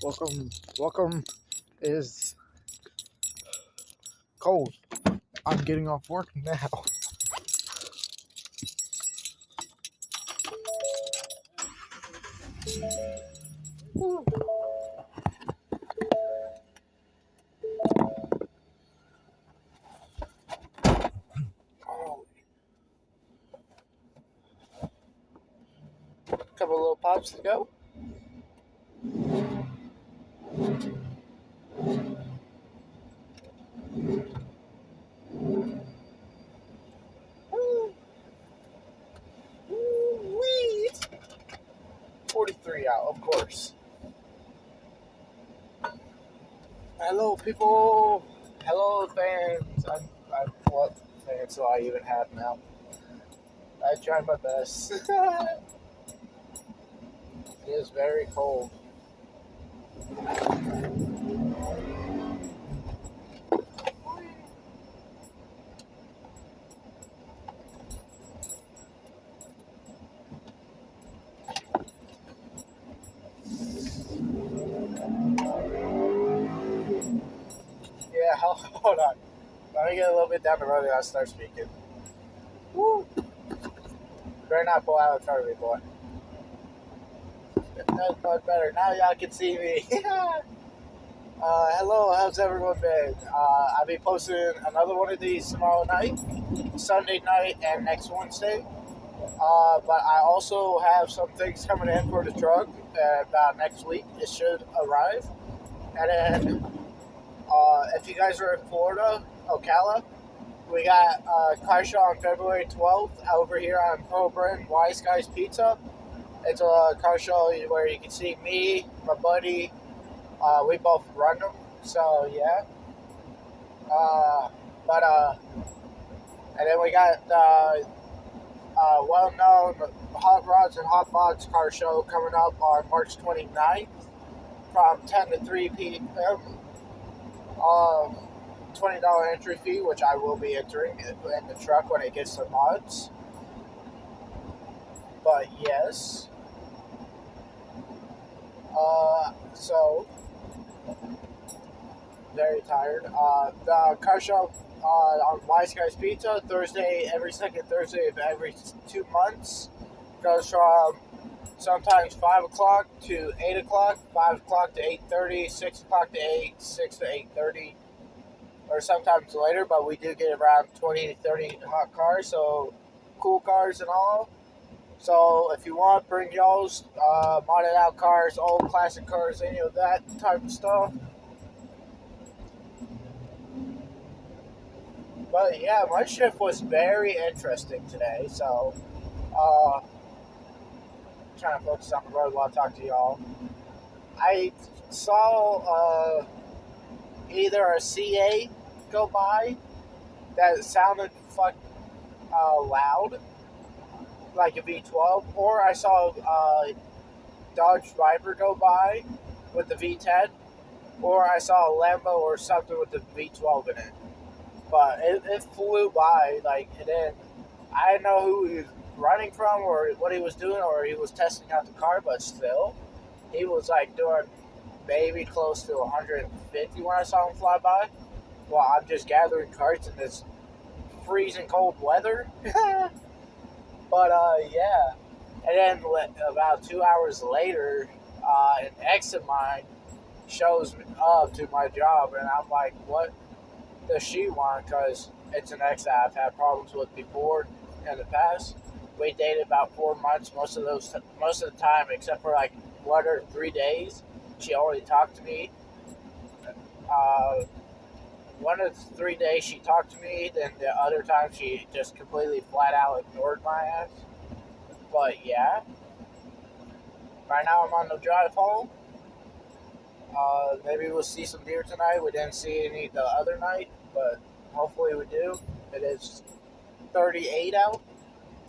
Welcome is cold. I'm getting off work now. Woo. Oh, couple little pops to go. Woo. Woo-wee. 43 out, of course. Hello, people. Hello, fans. What fans do I even have now? I tried my best. It is very cold. Yeah, hold on. Let me get a little bit down the road and I'll start speaking. Woo. Better not pull out in front of me, boy. That's much better. Now y'all can see me. Hello, how's everyone been? I'll be posting another one of these tomorrow night, Sunday night, and next Wednesday. But I also have some things coming in for the truck about next week. It should arrive. And then, if you guys are in Florida, Ocala, we got car show on February 12th over here on Pearl Bryn Wise Guys Pizza. It's a car show where you can see me, my buddy. We both run them, so yeah. But and then we got well-known Hot Rods and Hot Mods car show coming up on March 29th from 10 to 3 p.m. $20 entry fee, which I will be entering in the truck when it gets to mods. But yes, so very tired. The car show on Wise Guys Pizza Thursday, every second Thursday of every 2 months, goes from sometimes 5 o'clock to 8 o'clock, 5 o'clock to 8:30, 6 o'clock to 8, 6 to 8:30, or sometimes later, but we do get around 20 to 30 hot cars, so cool cars and all. So if you want, bring y'all's modded out cars, old classic cars, any of that type of stuff. But yeah, my shift was very interesting today, so trying to focus on the road while I talk to y'all. I saw either a CA go by that sounded loud, like a V12, or I saw Dodge Viper go by with the V10, or I saw a Lambo or something with the V12 in it. But it flew by, like, and then I didn't know who he was running from or what he was doing, or he was testing out the car, but still, he was like doing maybe close to 150 when I saw him fly by. Well, I'm just gathering carts in this freezing cold weather. But yeah, and then about 2 hours later, an ex of mine shows me up to my job, and I'm like, what does she want? Because it's an ex that I've had problems with before in the past. We dated about 4 months. Most of the time, except for like 1 or 3 days, she only talked to me. Uh, one of the 3 days she talked to me, then the other time she just completely flat out ignored my ass. But yeah, right now I'm on the drive home. Maybe we'll see some deer tonight. We didn't see any the other night, but hopefully we do. It is 38 out.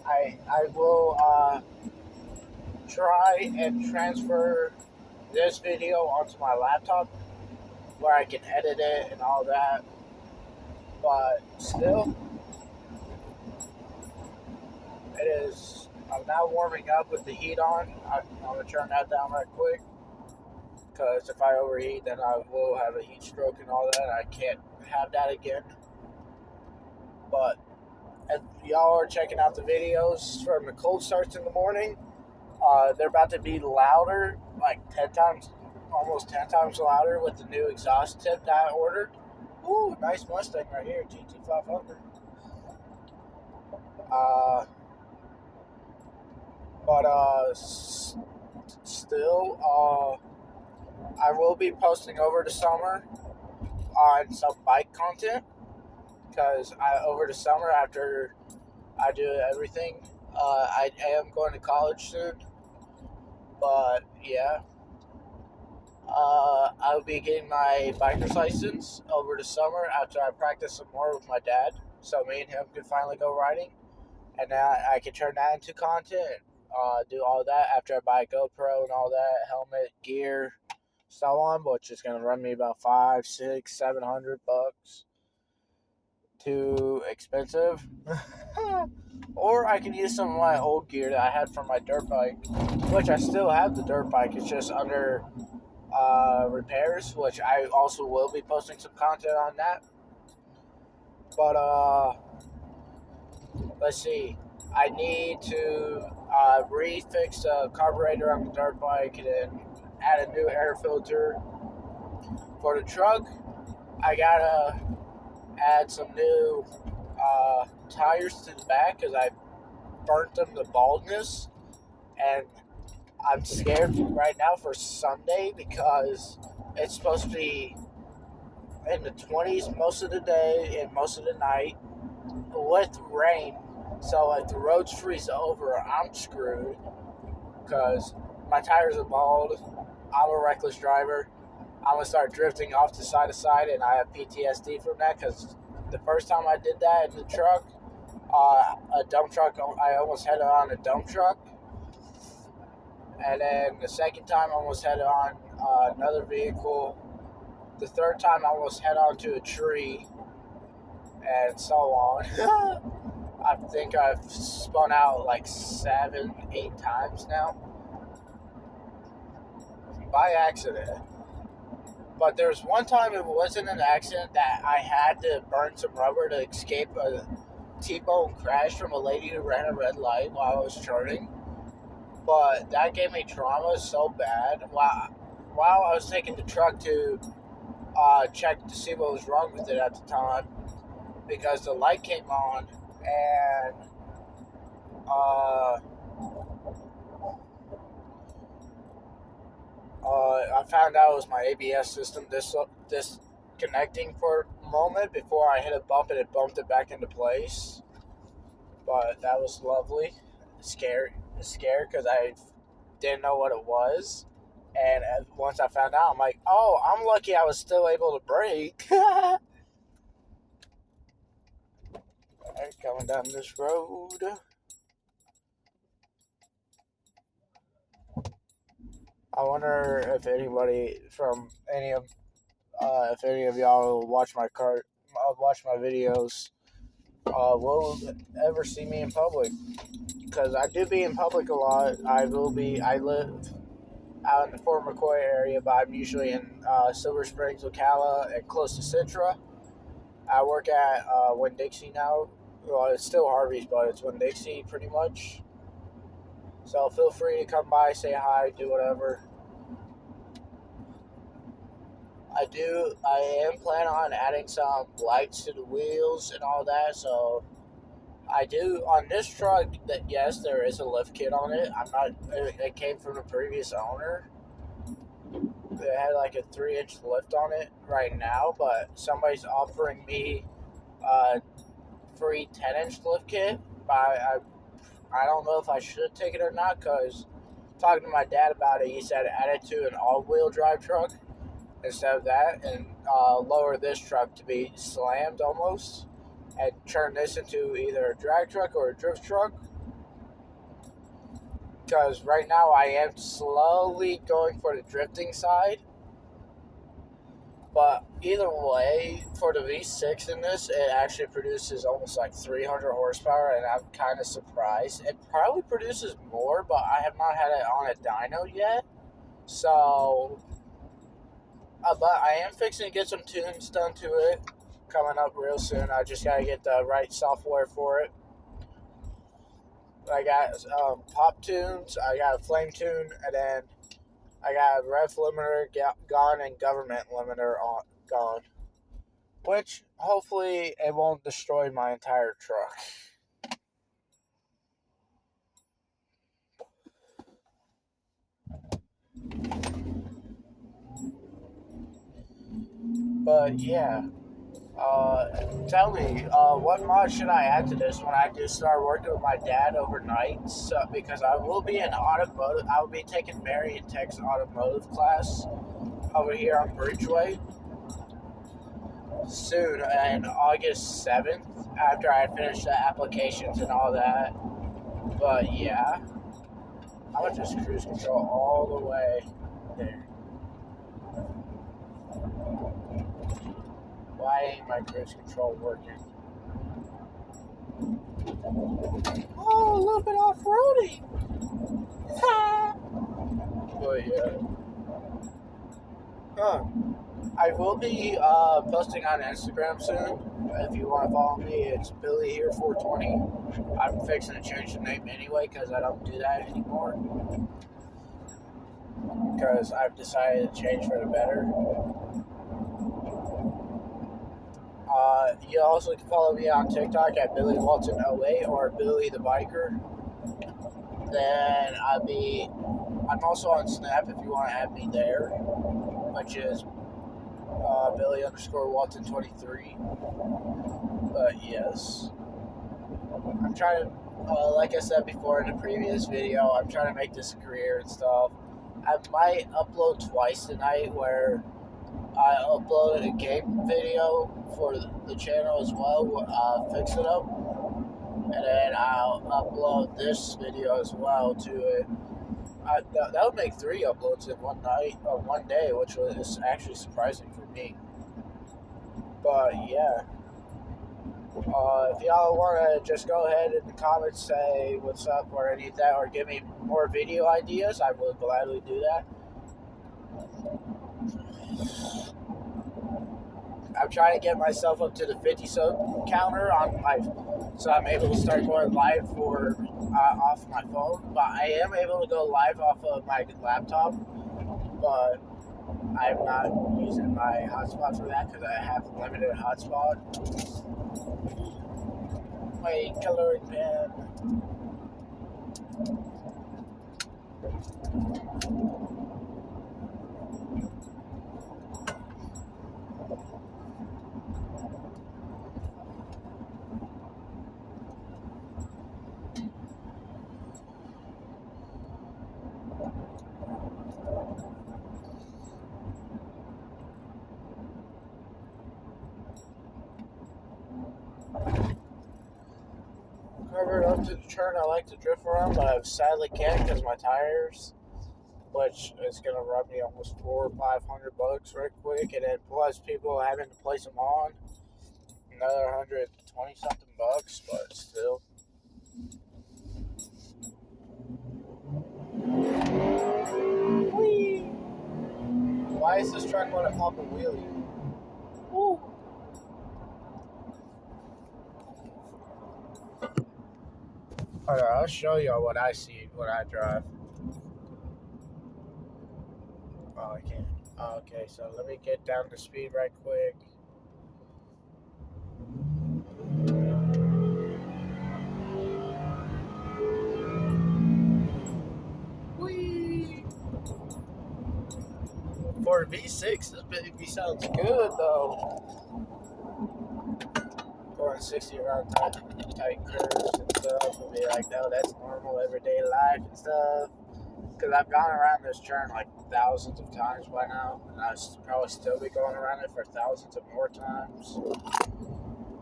I will try and transfer this video onto my laptop where I can edit it and all that. But still, it is. I'm now warming up with the heat on. I'm gonna turn that down right quick because if I overheat, then I will have a heat stroke and all that. I can't have that again. But if y'all are checking out the videos from the cold starts in the morning, they're about to be louder, like 10 times, almost 10 times louder with the new exhaust tip that I ordered. Ooh, nice Mustang right here, GT500. But still, I will be posting over the summer on some bike content because over the summer after I do everything, I am going to college soon. But yeah, I'll be getting my biker's license over the summer after I practice some more with my dad, so me and him can finally go riding, and now I can turn that into content. Do all that after I buy GoPro and all that, helmet, gear, so on, which is gonna run me about $500, $600, $700. Too expensive. Or I can use some of my old gear that I had from my dirt bike, which I still have the dirt bike. It's just under repairs, which I also will be posting some content on that. But let's see. I need to refix the carburetor on the dirt bike and then add a new air filter. For the truck, I gotta add some new tires to the back because I burnt them to baldness, and I'm scared right now for Sunday because it's supposed to be in the 20s most of the day and most of the night with rain. So if the roads freeze over, I'm screwed because my tires are bald. I'm a reckless driver. I'm going to start drifting off to side to side, and I have PTSD from that because the first time I did that in the truck, a dump truck, I almost headed on a dump truck. And then the second time, I almost headed on another vehicle. The third time, I almost head on to a tree, and so on. I think I've spun out like 7, 8 times now by accident. But there's one time it wasn't an accident that I had to burn some rubber to escape a T-bone crash from a lady who ran a red light while I was turning. But that gave me trauma so bad. While I was taking the truck to check to see what was wrong with it at the time, because the light came on and I found out it was my ABS system disconnecting for a moment before I hit a bump, and it bumped it back into place. But that was lovely. Scary because I didn't know what it was. And once I found out, I'm like, oh, I'm lucky I was still able to brake. Alright, coming down this road. I wonder if anybody from if any of y'all will watch my videos, will ever see me in public. Because I do be in public a lot. I live out in the Fort McCoy area, but I'm usually in Silver Springs, Ocala, and close to Citra. I work at Winn-Dixie now. Well, it's still Harvey's, but it's Winn-Dixie pretty much. So feel free to come by, say hi, do whatever. I am planning on adding some lights to the wheels and all that, so I do on this truck. That yes, there is a lift kit on it. It came from the previous owner. It had like a 3-inch lift on it right now, but somebody's offering me a free 10-inch lift kit. I don't know if I should take it or not, because talking to my dad about it, he said add it to an all-wheel drive truck instead of that, and lower this truck to be slammed almost, and turn this into either a drag truck or a drift truck. Because right now I am slowly going for the drifting side. But either way, for the V6 in this, it actually produces almost like 300 horsepower, and I'm kind of surprised. It probably produces more, but I have not had it on a dyno yet. So But I am fixing to get some tunes done to it coming up real soon. I just gotta get the right software for it. I got pop tunes, I got a flame tune, and then I got ref limiter gone and government limiter gone. Which hopefully it won't destroy my entire truck. But yeah, tell me, what mod should I add to this when I do start working with my dad overnight? So, because I will be in automotive, I will be taking Mary and Tech's automotive class over here on Bridgeway soon, on August 7th, after I finish the applications and all that. But yeah, I would just cruise control all the way there. Why ain't my cruise control working? Oh, a little bit off-roading. But yeah. I will be posting on Instagram soon. If you want to follow me, it's Billy here 420. I'm fixing to change the name anyway because I don't do that anymore. Because I've decided to change for the better. You also can follow me on TikTok at Billy Walton08 or Billy the Biker. Then I'm also on Snap if you want to add me there, which is Billy_Walton23. But yes, I'm trying to, like I said before in the previous video, I'm trying to make this a career and stuff. I might upload twice tonight where I uploaded a game video for the channel as well, fix it up, and then I'll upload this video as well to it. That would make 3 uploads in one night or one day, which was actually surprising for me. But yeah, if y'all want to just go ahead in the comments, say what's up or any of that, or give me more video ideas, I will gladly do that. I'm trying to get myself up to the 50 sub counter on my, so I'm able to start going live for off my phone. But I am able to go live off of my laptop, but I'm not using my hotspot for that because I have limited hotspot. My coloring pen. Covered up to the turn I like to drift around, but I sadly can't because my tires, which is gonna run me almost $400 or $500 right quick, and then plus people having to place them on another 120 something bucks, but still. Whee! Why is this truck going to pop a wheelie? Woo! Alright, I'll show y'all what I see when I drive. Oh, I can't. Oh, okay, so let me get down the speed right quick. Whee! For a V6, this baby sounds good though. Going 60 around tight curves and stuff will be like, no, that's normal everyday life and stuff. Because I've gone around this turn like thousands of times by now, and I'll probably still be going around it for thousands of more times.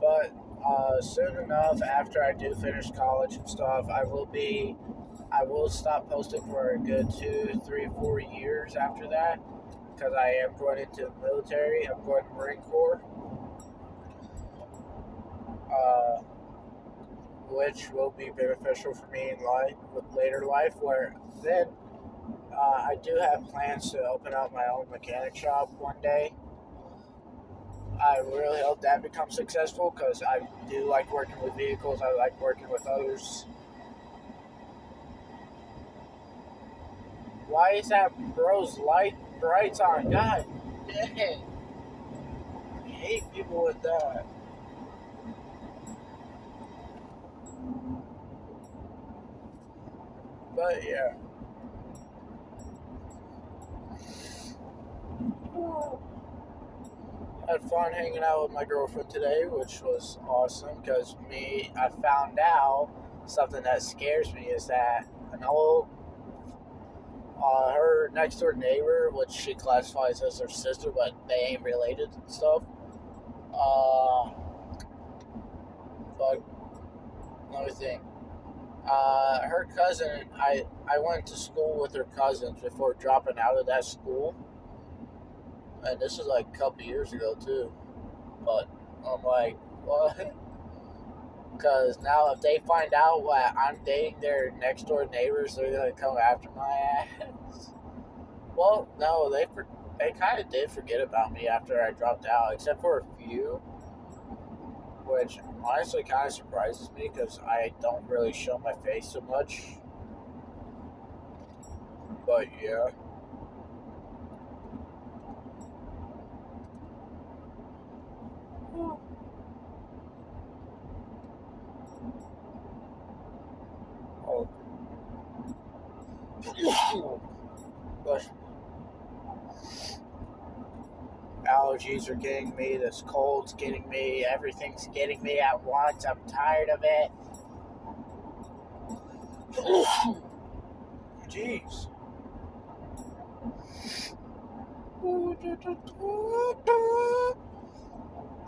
But soon enough, after I do finish college and stuff, I will stop posting for a good 2, 3, 4 years after that, because I am going into the military. I'm going to Marine Corps. Which will be beneficial for me in life, with later life, where then I do have plans to open up my own mechanic shop one day. I really hope that becomes successful because I do like working with vehicles. I like working with others. Why is that bro's light brights on? God dang. I hate people with that. But yeah. I had fun hanging out with my girlfriend today, which was awesome because I found out something that scares me is that an old, her next door neighbor, which she classifies as her sister, but they ain't related and stuff. Uh, but let me think. Her cousin, I went to school with her cousins before dropping out of that school, and this was like a couple years ago too. But I'm like, what? Because now if they find out what I'm dating their next door neighbors, they're gonna come after my ass. Well, no, they kind of did forget about me after I dropped out, except for a few, which honestly kind of surprises me because I don't really show my face so much. But yeah. Oh, but allergies are getting me. This cold's getting me. Everything's getting me at once. I'm tired of it. Jeez.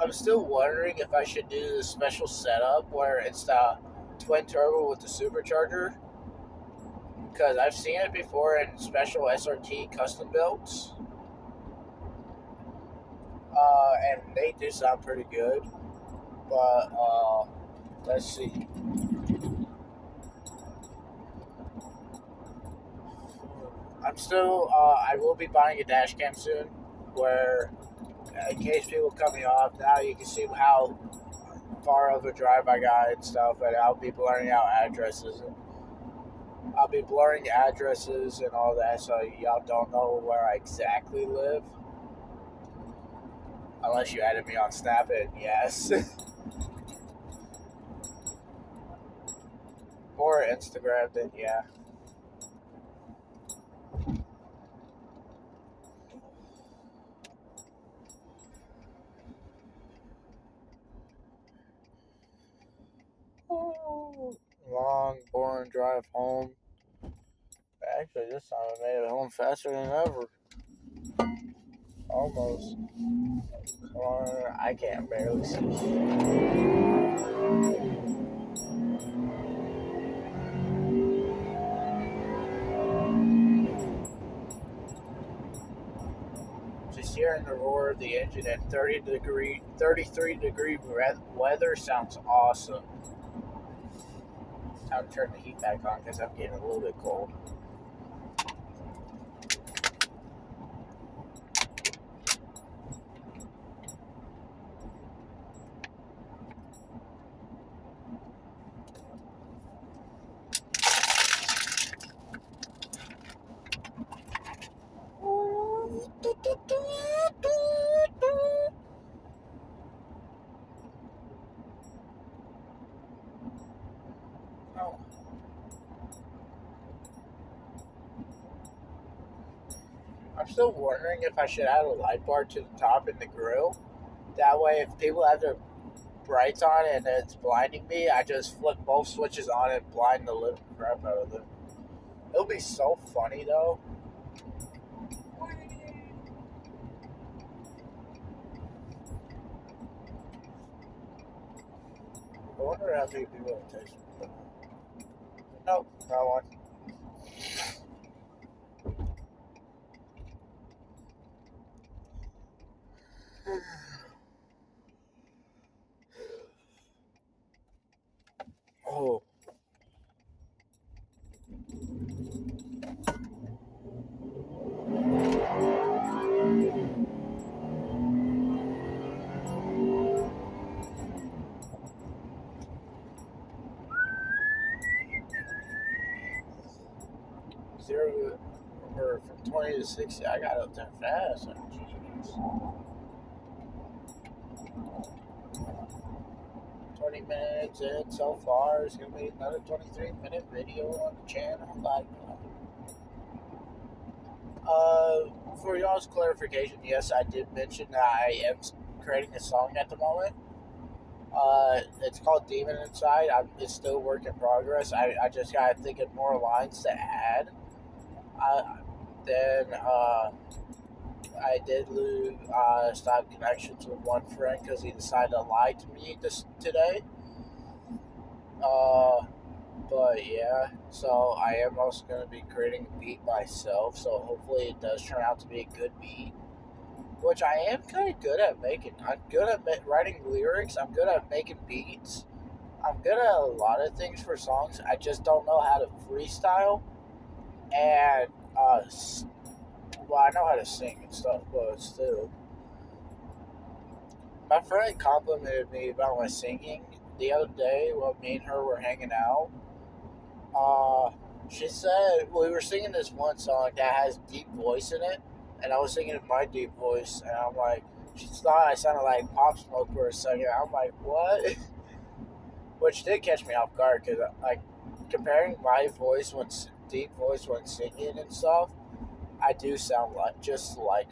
I'm still wondering if I should do the special setup where it's the twin turbo with the supercharger. Because I've seen it before in special SRT custom builds. And they do sound pretty good. But let's see. I will be buying a dash cam soon where, in case people cut me off, now you can see how far of a drive I got and stuff, and I'll be blurring out addresses. I'll be blurring addresses and all that so y'all don't know where I exactly live. Unless you added me on Snap, and yes. Or Instagram, then yeah. Long, boring drive home. Actually, this time I made it home faster than ever. Almost. I can't barely see. Just hearing the roar of the engine at 33-degree weather sounds awesome. Time to turn the heat back on because I'm getting a little bit cold. Oh. I'm still wondering if I should add a light bar to the top in the grill. That way, if people have their brights on and it's blinding me, I just flip both switches on and blind the living crap out of them. It'll be so funny though. I wonder how many people it takes. Nope, not one. Oh, to 60. I got up there fast. Oh, jeez. 20 minutes in so far. It's going to be another 23-minute video on the channel. Like, for y'all's clarification, yes, I did mention that I am creating a song at the moment. It's called Demon Inside. It's still work in progress. I just gotta think of more lines to add. Then I did lose stop connections with one friend because he decided to lie to me today. But yeah, so I am also going to be creating a beat myself. So hopefully it does turn out to be a good beat, which I am kind of good at making. I'm good at writing lyrics. I'm good at making beats. I'm good at a lot of things for songs. I just don't know how to freestyle. And well, I know how to sing and stuff, but still. My friend complimented me about my singing the other day while me and her were hanging out. She said we were singing this one song that has deep voice in it, and I was singing in my deep voice, and I'm like, she thought I sounded like Pop Smoke for a second. I'm like, what? Which did catch me off guard because, like, comparing my voice when deep voice when singing and stuff, I do sound like just like.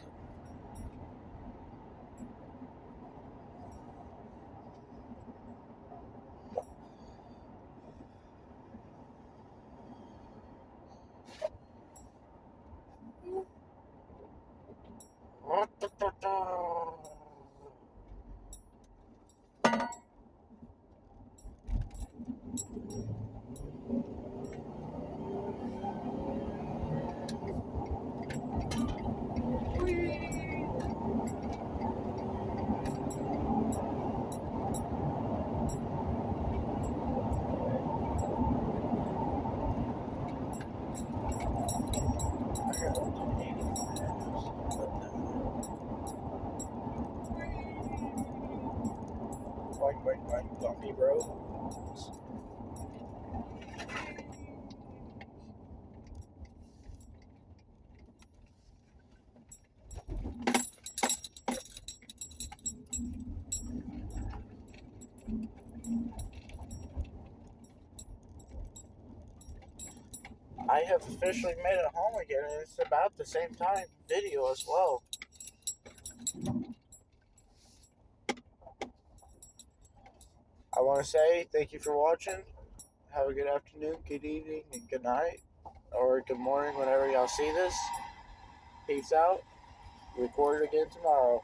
Like, bumpy road. I have officially made it home again, and it's about the same time video as well. I want to say thank you for watching. Have a good afternoon, good evening, and good night, or good morning whenever y'all see this. Peace out. Record it again tomorrow.